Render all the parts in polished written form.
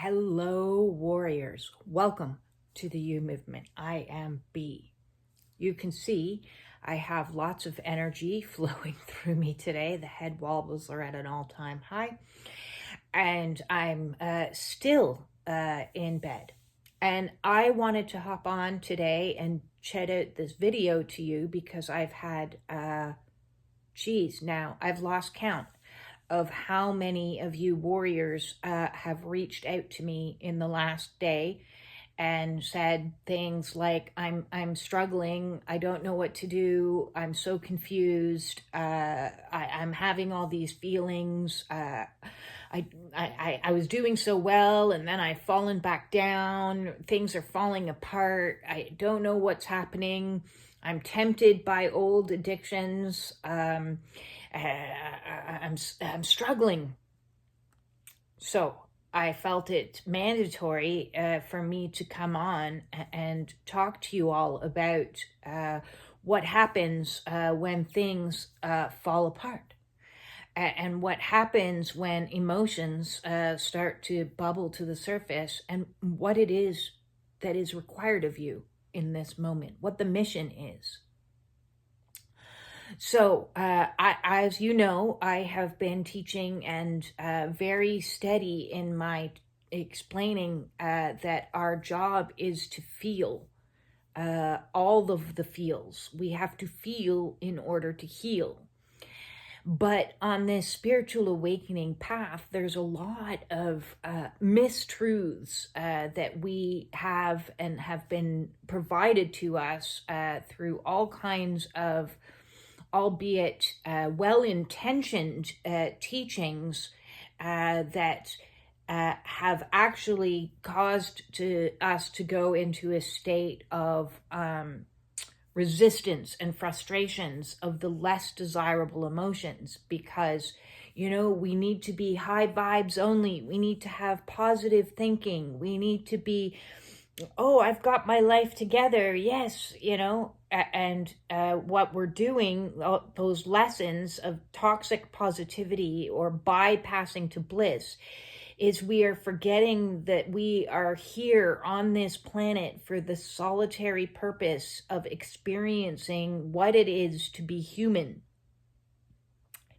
Hello, warriors. Welcome to the U Movement. I am B. You can see I have lots of energy flowing through me today. The head wobbles are at an all-time high. And I'm still in bed. And I wanted to hop on today and chat out this video to you because I've had, now I've lost count of how many of you warriors have reached out to me in the last day and said things like, I'm struggling, I don't know what to do, I'm so confused, I'm having all these feelings, I was doing so well and then I've fallen back down, things are falling apart, I don't know what's happening, I'm tempted by old addictions, I'm struggling. So I felt it mandatory for me to come on and talk to you all about what happens when things fall apart and what happens when emotions start to bubble to the surface and what it is that is required of you in this moment, what the mission is. So, as you know, I have been teaching and very steady in my explaining that our job is to feel all of the feels. We have to feel in order to heal. But on this spiritual awakening path, there's a lot of mistruths that we have and have been provided to us through all kinds of, albeit well-intentioned teachings that have actually caused us to go into a state of resistance and frustrations of the less desirable emotions because, we need to be high vibes only. We need to have positive thinking. We need to be, I've got my life together. Yes, and what we're doing, those lessons of toxic positivity or bypassing to bliss, is we are forgetting that we are here on this planet for the solitary purpose of experiencing what it is to be human.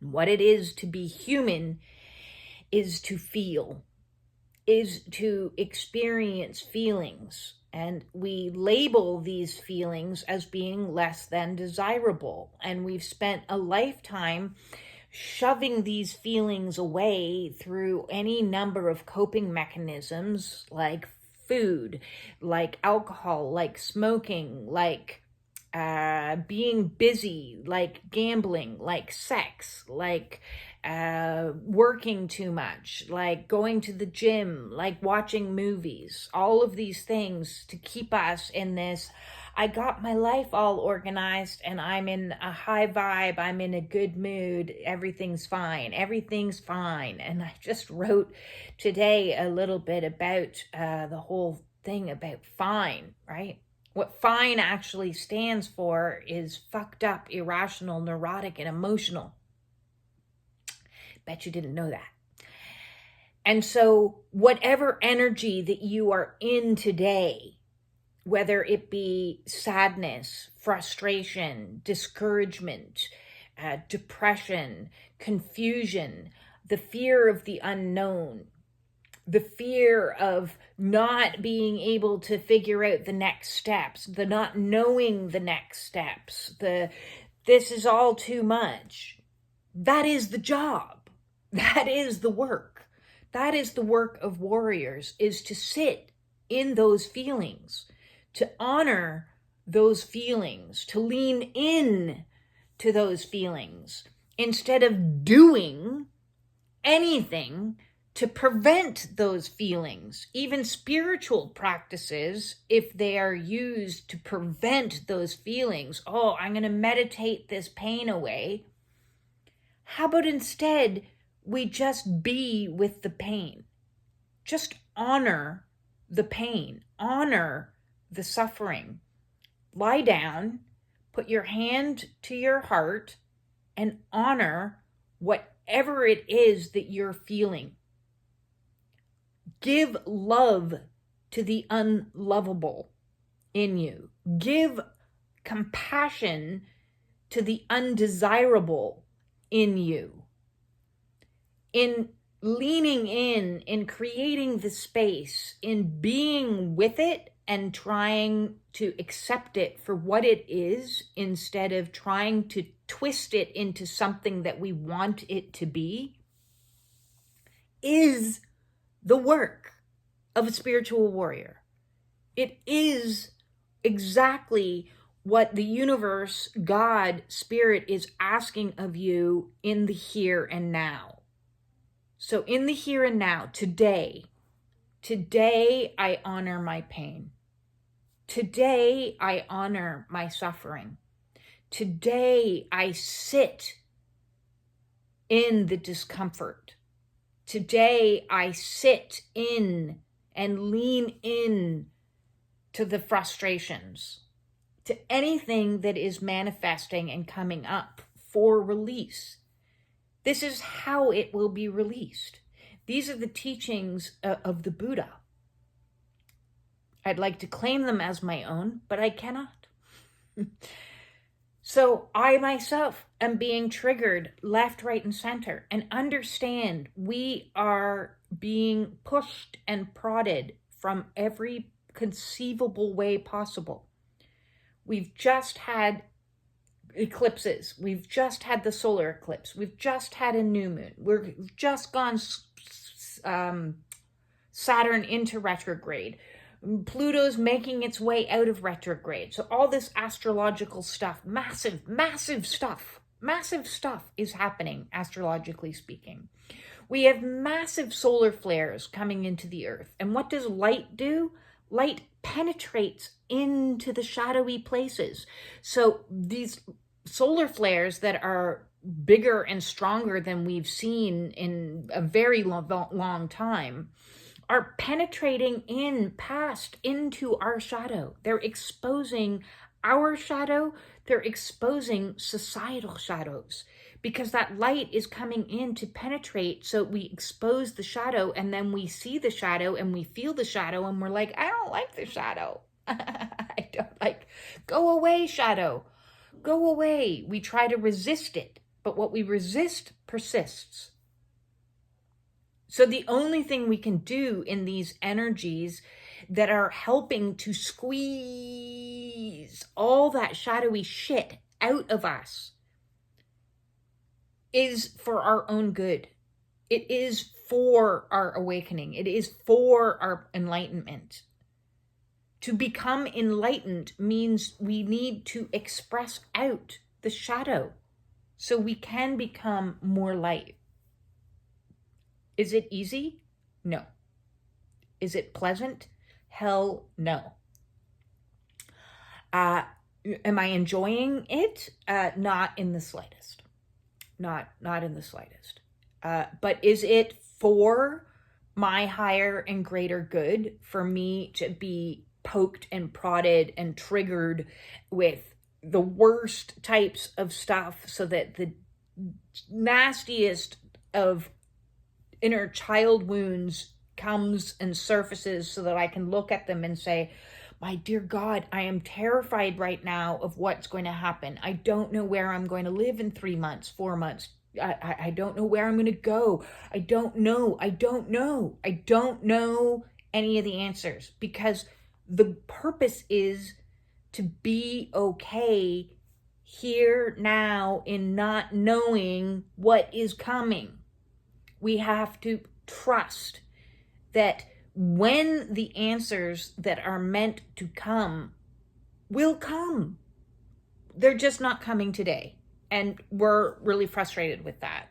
What it is to be human is to feel, is to experience feelings. And we label these feelings as being less than desirable. And we've spent a lifetime shoving these feelings away through any number of coping mechanisms like food, like alcohol, like smoking, like being busy, like gambling, like sex, like working too much, like going to the gym, like watching movies, all of these things to keep us in this, I got my life all organized and I'm in a high vibe, I'm in a good mood, everything's fine. And I just wrote today a little bit about the whole thing about fine, right? What fine actually stands for is fucked up, irrational, neurotic, and emotional. Bet you didn't know that. And so whatever energy that you are in today, whether it be sadness, frustration, discouragement, depression, confusion, the fear of the unknown, the fear of not being able to figure out the next steps, the not knowing the next steps, this is all too much. That is the job. That is the work. That is the work of warriors, is to sit in those feelings, to honor those feelings, to lean in to those feelings instead of doing anything to prevent those feelings. Even spiritual practices, if they are used to prevent those feelings, I'm going to meditate this pain away. How about instead we just be with the pain? Just honor the pain, honor the suffering. Lie down, put your hand to your heart, and honor whatever it is that you're feeling. Give love to the unlovable in you. Give compassion to the undesirable in you. In leaning in creating the space, in being with it and trying to accept it for what it is instead of trying to twist it into something that we want it to be, is the work of a spiritual warrior. It is exactly what the universe, God, Spirit is asking of you in the here and now. So in the here and now, today I honor my pain. Today I honor my suffering. Today I sit in the discomfort. Today I sit in and lean in to the frustrations, to anything that is manifesting and coming up for release. This is how it will be released. These are the teachings of the Buddha. I'd like to claim them as my own, but I cannot. So I myself am being triggered left, right, and center, and understand we are being pushed and prodded from every conceivable way possible. We've just had eclipses. We've just had the solar eclipse. We've just had a new moon. We've just gone Saturn into retrograde. Pluto's making its way out of retrograde. So all this astrological stuff, massive stuff is happening, astrologically speaking. We have massive solar flares coming into the earth. And what does light do? Light penetrates into the shadowy places. So these solar flares that are bigger and stronger than we've seen in a very long time are penetrating into our shadow. They're exposing our shadow. They're exposing societal shadows, because that light is coming in to penetrate. So we expose the shadow, and then we see the shadow and we feel the shadow, and we're like, I don't like the shadow. I don't like, go away, shadow, go away. We try to resist it, but what we resist persists. So the only thing we can do in these energies that are helping to squeeze all that shadowy shit out of us is for our own good. It is for our awakening. It is for our enlightenment. To become enlightened means we need to express out the shadow so we can become more light. Is it easy? No. Is it pleasant? Hell no. Am I enjoying it? Not in the slightest. Not in the slightest. But is it for my higher and greater good for me to be poked and prodded and triggered with the worst types of stuff so that the nastiest of inner child wounds comes and surfaces so that I can look at them and say, my dear God, I am terrified right now of what's going to happen. I don't know where I'm going to live in 3 months, 4 months. I don't know where I'm going to go. I don't know any of the answers, because the purpose is to be okay here now in not knowing what is coming. We have to trust that when the answers that are meant to come will come, they're just not coming today. And we're really frustrated with that.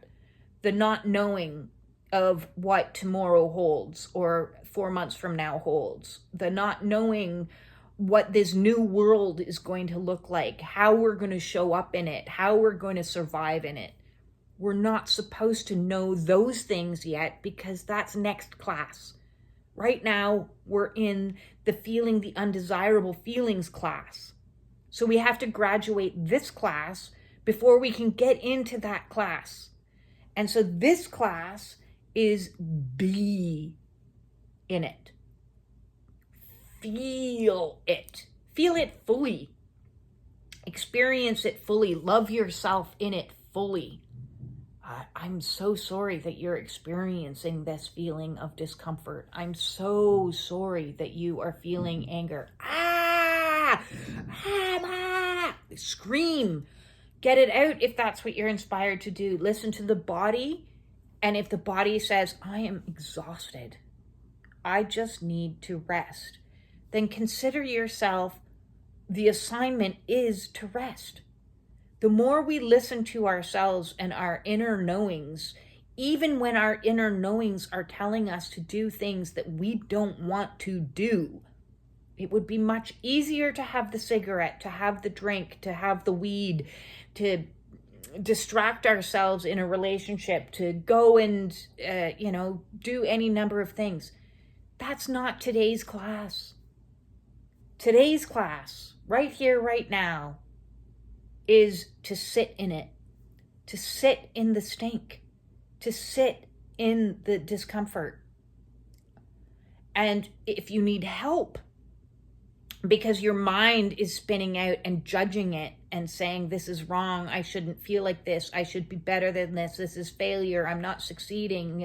The not knowing of what tomorrow holds or 4 months from now holds. The not knowing what this new world is going to look like, how we're going to show up in it, how we're going to survive in it. We're not supposed to know those things yet, because that's next class. Right now, we're in the feeling the undesirable feelings class. So we have to graduate this class before we can get into that class. And so this class is be in it. Feel it. Feel it fully. Experience it fully. Love yourself in it fully. I'm so sorry that you're experiencing this feeling of discomfort. I'm so sorry that you are feeling anger. Scream. Get it out if that's what you're inspired to do. Listen to the body. And if the body says, I am exhausted, I just need to rest, then consider yourself, the assignment is to rest. The more we listen to ourselves and our inner knowings, even when our inner knowings are telling us to do things that we don't want to do, it would be much easier to have the cigarette, to have the drink, to have the weed, to distract ourselves in a relationship, to go and, do any number of things. That's not today's class. Today's class, right here, right now, is to sit in it, to sit in the stink, to sit in the discomfort. And if you need help, because your mind is spinning out and judging it and saying, this is wrong, I shouldn't feel like this, I should be better than this is failure, I'm not succeeding,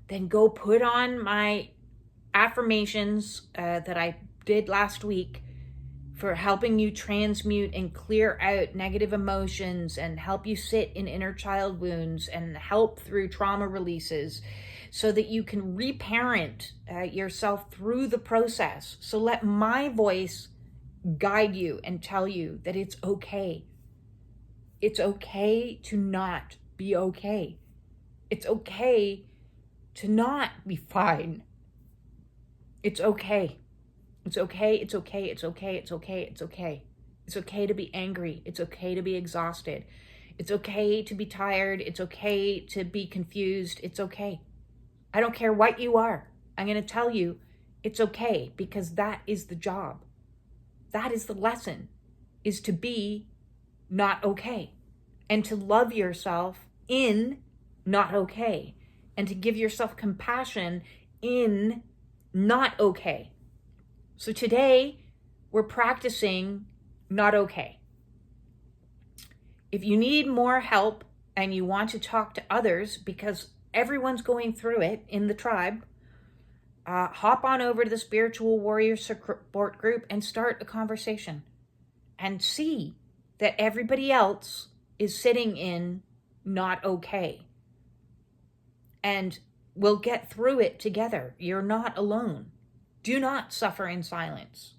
then go put on my affirmations that I did last week for helping you transmute and clear out negative emotions and help you sit in inner child wounds and help through trauma releases so that you can reparent yourself through the process. So let my voice guide you and tell you that it's okay. It's okay to not be okay. It's okay to not be fine. It's okay. It's okay, it's okay, it's okay, it's okay, it's okay. It's okay to be angry. It's okay to be exhausted. It's okay to be tired. It's okay to be confused. It's okay. I don't care what you are. I'm going to tell you it's okay, because that is the job. That is the lesson, is to be not okay and to love yourself in not okay and to give yourself compassion in not okay. So today we're practicing not okay. If you need more help and you want to talk to others, because everyone's going through it in the tribe, hop on over to the Spiritual Warrior Support Group and start a conversation and see that everybody else is sitting in not okay. And we'll get through it together. You're not alone. Do not suffer in silence.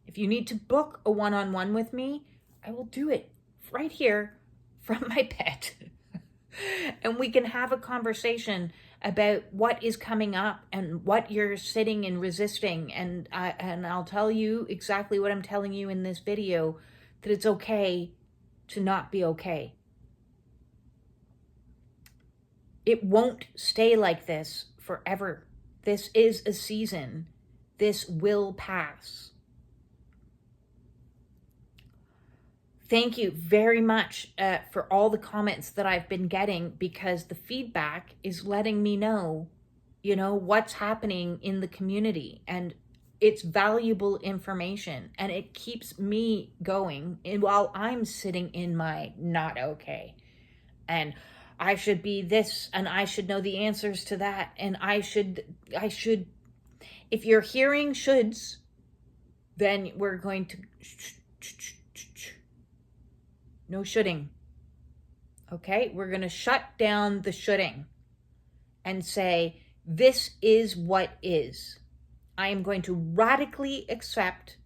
If you need to book a one-on-one with me, I will do it right here from my bed. And we can have a conversation about what is coming up and what you're sitting and resisting. And I'll tell you exactly what I'm telling you in this video, that it's okay to not be okay. It won't stay like this forever. This is a season. This will pass. Thank you very much for all the comments that I've been getting, because the feedback is letting me know, what's happening in the community, and it's valuable information, and it keeps me going while I'm sitting in my not okay. And I should be this, and I should know the answers to that, and I should, if you're hearing shoulds, then we're going to, no shoulding, okay? We're going to shut down the shoulding and say, this is what is. I am going to radically accept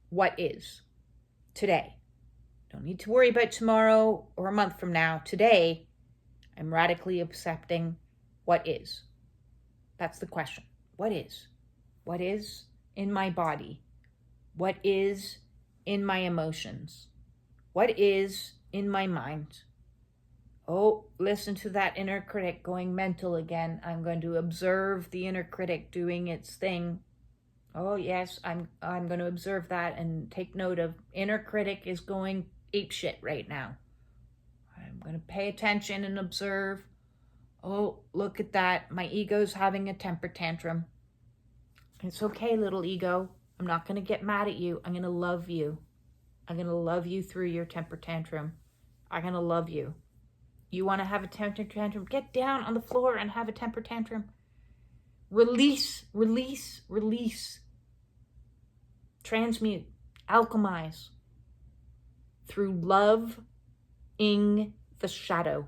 what is today. Don't need to worry about tomorrow or a month from now. Today, I'm radically accepting what is. That's the question. What is? What is in my body? What is in my emotions? What is in my mind? Oh, listen to that inner critic going mental again. I'm going to observe the inner critic doing its thing. Oh, yes, I'm going to observe that and take note of inner critic is going apeshit right now. I'm going to pay attention and observe. Oh, look look at that. My ego's having a temper tantrum. It's okay, little ego. I'm not going to get mad at you. I'm going to love you. I'm going to love you through your temper tantrum. I'm going to love you. You want to have a temper tantrum? Get down on the floor and have a temper tantrum. Release, release, release. Transmute, alchemize through loving the shadow.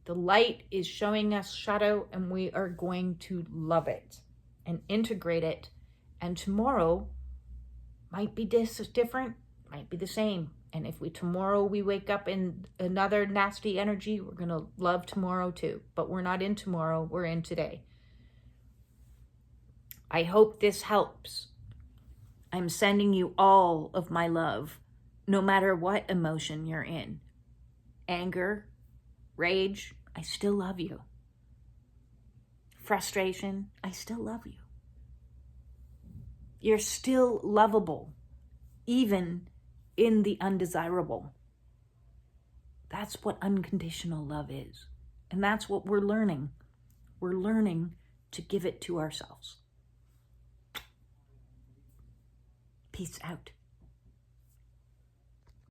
The light is showing us shadow, and we are going to love it and integrate it. And tomorrow might be different, might be the same. And if tomorrow we wake up in another nasty energy, we're going to love tomorrow too. But we're not in tomorrow, we're in today. I hope this helps. I'm sending you all of my love, no matter what emotion you're in. Anger, rage, I still love you. Frustration, I still love you. You're still lovable, even in the undesirable. That's what unconditional love is. And that's what we're learning. We're learning to give it to ourselves. Peace out.